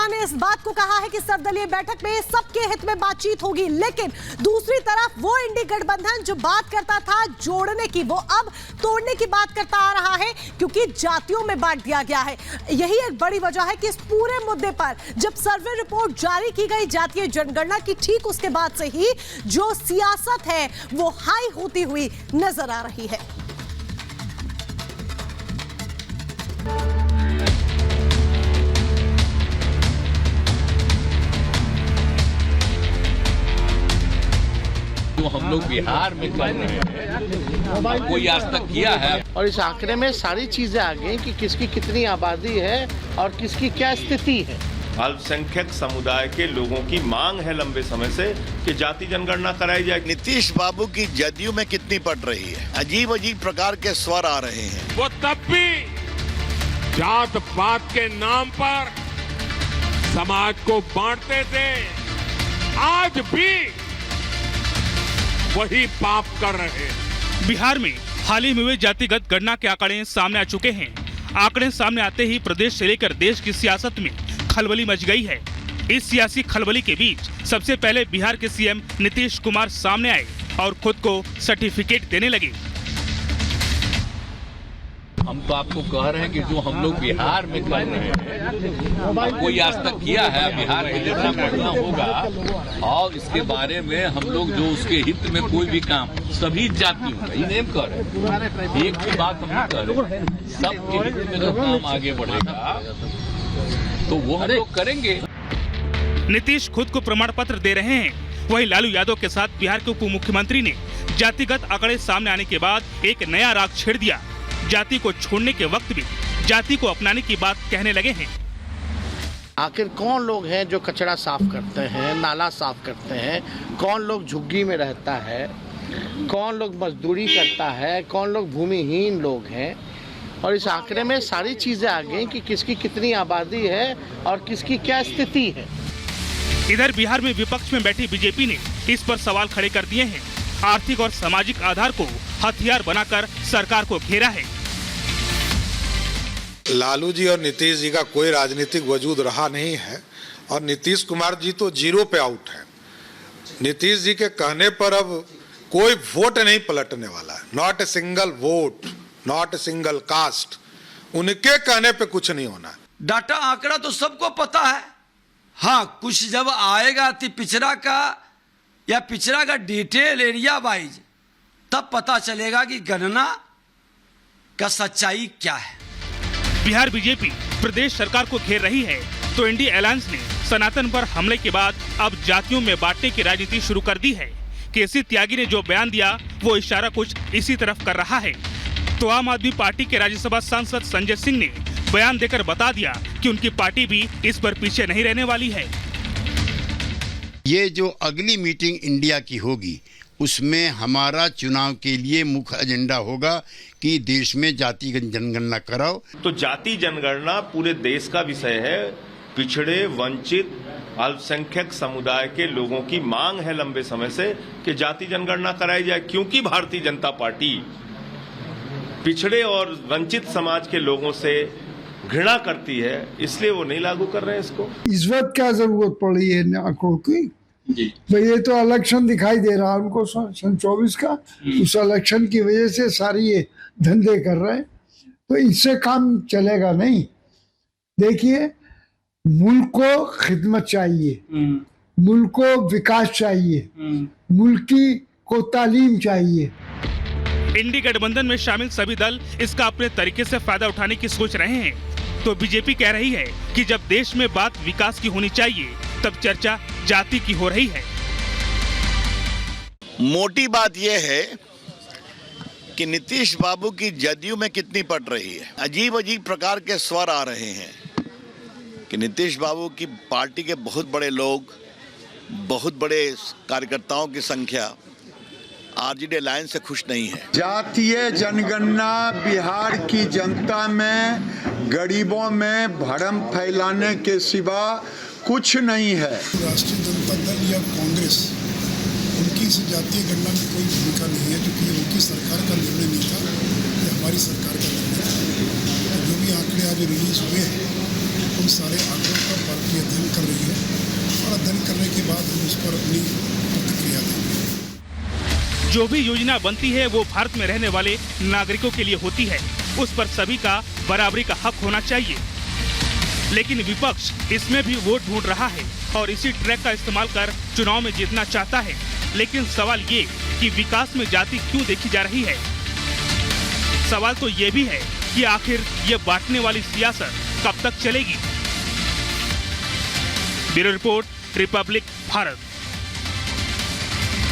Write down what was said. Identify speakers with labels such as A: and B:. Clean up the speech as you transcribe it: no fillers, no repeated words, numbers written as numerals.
A: ने इस बात को कहा है कि सर्वदलीय बैठक में सबके हित में बातचीत होगी, लेकिन दूसरी तरफ वो इंडी गठबंधन जो बात करता था जोड़ने की, वो अब तोड़ने की बात करता आ रहा है, क्योंकि जातियों में बांट दिया गया है। यही एक बड़ी वजह है कि इस पूरे मुद्दे पर जब सर्वे रिपोर्ट जारी की गई जातीय जनगणना की, ठीक उसके बाद से ही जो सियासत है वो हाई होती हुई नजर आ रही है।
B: जो हम लोग बिहार में कर रहे हैं, कोई आज तक किया है।
C: और इस आंकड़े में सारी चीजें आ गई कि किसकी कितनी आबादी है और किसकी क्या स्थिति है।
D: अल्पसंख्यक समुदाय के लोगों की मांग है लंबे समय से कि जाति जनगणना कराई जाए।
E: नीतीश बाबू की जदयू में कितनी पड़ रही है, अजीब अजीब प्रकार के स्वर आ रहे हैं।
F: वो तब भी जात पात के नाम पर समाज को बांटते थे, आज भी वही पाप कर रहे हैं।
G: बिहार में हाल ही में हुए जातिगत गणना के आंकड़े सामने आ चुके हैं। आंकड़े सामने आते ही प्रदेश से लेकर देश की सियासत में खलबली मच गई है। इस सियासी खलबली के बीच सबसे पहले बिहार के सीएम नीतीश कुमार सामने आए और खुद को सर्टिफिकेट देने लगे।
B: हम तो आपको कह रहे हैं कि जो हम लोग बिहार में कर रहे हैं, कोई आज तक किया है। बिहार में जितना बढ़ना होगा और इसके बारे में हम लोग जो उसके हित में कोई भी काम सभी जातियों का, ये कर रहे हैं। एक ही बात हम कर रहे हैं, सबके हित में जो काम आगे बढ़ेगा तो वो हम लोग करेंगे।
G: नीतीश खुद को प्रमाण पत्र दे रहे हैं, वहीं लालू यादव के साथ बिहार के उप मुख्यमंत्री ने जातिगत आंकड़े सामने आने के बाद एक नया राग छेड़ दिया। जाति को छोड़ने के वक्त भी जाति को अपनाने की बात कहने लगे हैं।
C: आखिर कौन लोग हैं जो कचरा साफ करते हैं, नाला साफ करते हैं, कौन लोग झुग्गी में रहता है, कौन लोग मजदूरी करता है, कौन लोग भूमिहीन लोग हैं। और इस आंकड़े में सारी चीजें आ गई कि किसकी कितनी आबादी है और किसकी क्या स्थिति है।
G: इधर बिहार में विपक्ष में बैठी बीजेपी ने इस पर सवाल खड़े कर दिए हैं। आर्थिक और सामाजिक आधार को हथियार बनाकर सरकार को घेरा है।
H: लालू जी और नीतीश जी का कोई राजनीतिक वजूद रहा नहीं है और नीतीश कुमार जी तो जीरो पे आउट है। नीतीश जी के कहने पर अब कोई वोट नहीं पलटने वाला है। Not a single vote, not a single caste. उनके कहने पे कुछ नहीं होना है।
I: डाटा आंकड़ा तो सबको पता है। हाँ, कुछ जब आएगा अति पिछड़ा का या पिछड़ा का डिटेल एरिया वाइज, तब पता चलेगा कि गणना का सच्चाई क्या है।
G: बिहार बीजेपी प्रदेश सरकार को घेर रही है तो इंडिया अलायंस ने सनातन पर हमले के बाद अब जातियों में बांटने की राजनीति शुरू कर दी है। केसी त्यागी ने जो बयान दिया वो इशारा कुछ इसी तरफ कर रहा है। तो आम आदमी पार्टी के राज्यसभा सांसद संजय सिंह ने बयान देकर बता दिया कि उनकी पार्टी भी इस पर पीछे नहीं रहने वाली है।
E: ये जो अगली मीटिंग इंडिया की होगी उसमें हमारा चुनाव के लिए मुख्य एजेंडा होगा कि देश में जाति जनगणना कराओ।
D: तो जाति जनगणना पूरे देश का विषय है। पिछड़े, वंचित, अल्पसंख्यक समुदाय के लोगों की मांग है लंबे समय से कि जाति जनगणना कराई जाए, क्योंकि भारतीय जनता पार्टी पिछड़े और वंचित समाज के लोगों से घृणा करती है, इसलिए वो नहीं लागू कर रहे हैं इसको।
J: इस वक्त क्या जरूरत पड़ी है आंकड़ों की? तो ये तो इलेक्शन दिखाई दे रहा है उनको सन 24 का। उस इलेक्शन की वजह से सारी ये धंधे कर रहे हैं, तो इससे काम चलेगा नहीं। देखिए, मुल्क को खिदमत चाहिए, मुल्क को विकास चाहिए, मुल्क को तालीम चाहिए।
G: इंडी गठबंधन में शामिल सभी दल इसका अपने तरीके से फायदा उठाने की सोच रहे हैं। तो बीजेपी कह रही है कि जब देश में बात विकास की होनी चाहिए तब चर्चा जाति की हो रही है।
E: मोटी बात यह है कि नीतीश बाबू की जदयू में कितनी पड़ रही है। अजीब अजीब प्रकार के स्वर आ रहे हैं कि नीतीश बाबू की पार्टी के बहुत बड़े लोग, बहुत बड़े कार्यकर्ताओं की संख्या आरजेडी अलायंस से खुश नहीं है।
K: जातीय जनगणना बिहार की जनता में, गरीबों में भ्रम फैलाने के सिवा कुछ नहीं है।
J: राष्ट्रीय जनता दल या कांग्रेस, उनकी इस जातीय गणना में कोई भूमिका नहीं है, क्योंकि उनकी सरकार का निर्णय नहीं था, ये हमारी सरकार का निर्णय था। तो जो भी आंकड़े आज रिलीज हुए हैं, उन सारे आंकड़ों का पार्टी अध्यक्ष
L: इस पर अपनी प्रतिक्रिया दें।
G: जो भी योजना बनती है वो भारत में रहने वाले नागरिकों के लिए होती है, उस पर सभी का बराबरी का हक होना चाहिए। लेकिन विपक्ष इसमें भी वोट ढूंढ रहा है और इसी ट्रैक का इस्तेमाल कर चुनाव में जीतना चाहता है। लेकिन सवाल ये कि विकास में जाति क्यों देखी जा रही है? सवाल तो ये भी है कि आखिर ये बांटने वाली सियासत कब तक चलेगी? Bureau report, Republic Bharat.